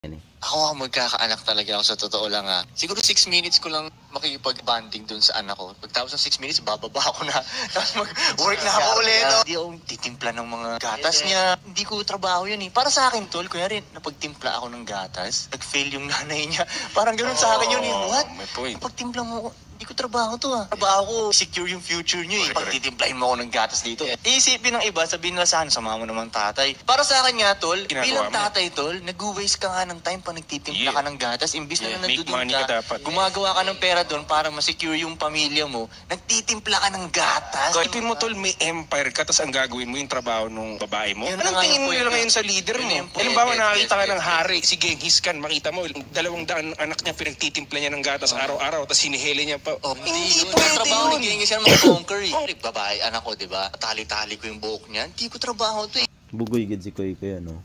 Ako nga magkakaanak talaga ako sa totoo lang ha. Siguro 6 minutes ko lang makikipag-bonding dun sa anak ko. Pagtapos ng 6 minutes, bababa ako na. Tapos mag-work na ako ulit. Hindi ako titimpla ng mga gatas niya. Hindi ko trabaho yun eh. Para sa akin tol, kunyari napagtimpla ako ng gatas, nag-fail yung nanay niya. Parang ganun sa akin yun eh. What? May point. Pagtimpla mo, hindi ko trabaho to ah. Trabaho ko, secure yung future niyo eh. Pagtitimplahin mo ako ng gatas dito. Iisipin ng iba, sabihin nila sa akin, sama mo naman tatay. Para sa akin nga tol, bilang tatay tol, nag-waste ka nga ng time pa nagtitimpla ka ng gatas. Imbis na nandudun ka, gumagawa ka ng pera doon para ma-secure yung pamilya mo, nagtitimpla ka ng gatas. Ipin mo tol, may empire ka, tapos ang gagawin mo yung trabaho ng babae mo. Anong tingin mo nila ngayon sa leader mo? Halimbawa nakakita ka ng hari, si Genghis Khan, makita mo, 200 anak niya pinagtitimpla niya ng gatas araw-araw, tapos sinihili niya pa. Hindi yun. Yung trabaho ni Genghis Khan, mag-conquer eh. Babae, anak ko, diba? Tali-tali ko yung buhok niya. Hindi ko trabaho to eh. Bugoy gid si Koy Koy ano.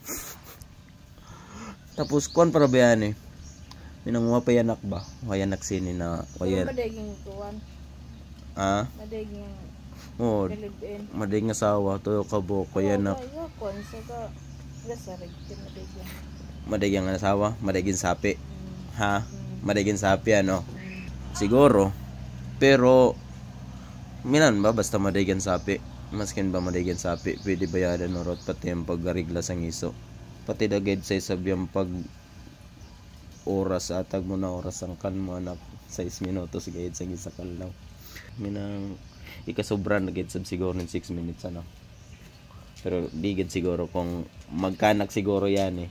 Tapos kuan para ba yan eh. Minang mapayanak ba? Wayanak sini na wayan. Madaging kuwan. Ah? Madaging Oh, madaging asawa to kabuk wayanak. Kuwan sa ka gasarig madaging. Madaging asawa, madaging sapi. Ha? Madaging sapi ano. Siguro. Pero minan ba basta madaging sapi? Maskin ba madaging sapi, pwede bayadan norot pati ang paggarigla sang iso. Pati daged sa sabyang pag oras atag mo na oras ang kan mo anak 6 minutos gayud sang isa kalaw. Minang ikasobran gayud sab siguro ng 6 minutes ano. Pero di gid siguro kung magkanak siguro yan eh.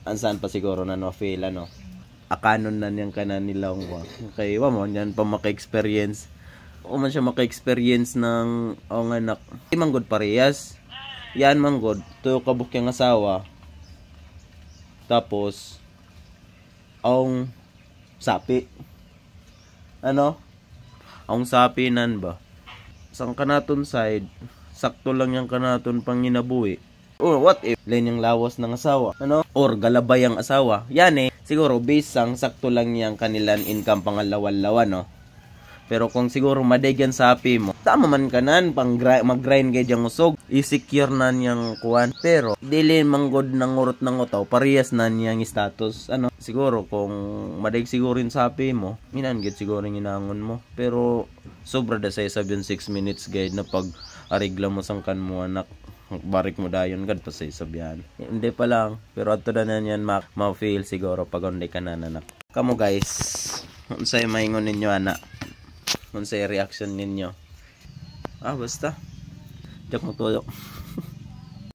Ansan pa siguro na no feel ano. Akanon na niyang kanan nilang wa. Kay wa mo yan pa maka-experience. O man siya maka-experience ng ang anak. Di manggod parehas. Yan manggod to kabuk yung asawa. Tapos ang sapi. Ano? Ang sapi nan ba? Sang kanaton side, sakto lang yung kanaton pang ginabuhi. Or what if len yung lawas ng asawa? Ano? Or galabay ang asawa. Yan eh. Siguro based sang sakto lang yang kanilang income pangalawan-lawan no. Pero kung siguro madagyan sapi mo, tama man kanan pang mag-grind kay jang usog, i-secure na niyang kuan. Pero dili manggod nang urot ng utaw, parehas na niyang status. Ano? Siguro kung madag siguro yung sapi mo, minan gid siguro ginangon mo. Pero sobra da sa isab yung 6 minutes guide na pag arigla mo sang kan mo anak. Barik mo dayon gad pa sa isabyan. Hindi pa lang, pero adto na yan ma-feel siguro pag onday ka na anak. Kamo guys, unsay maingon ninyo anak? Unsay reaction ninyo? Basta. Diyak mo tuyok.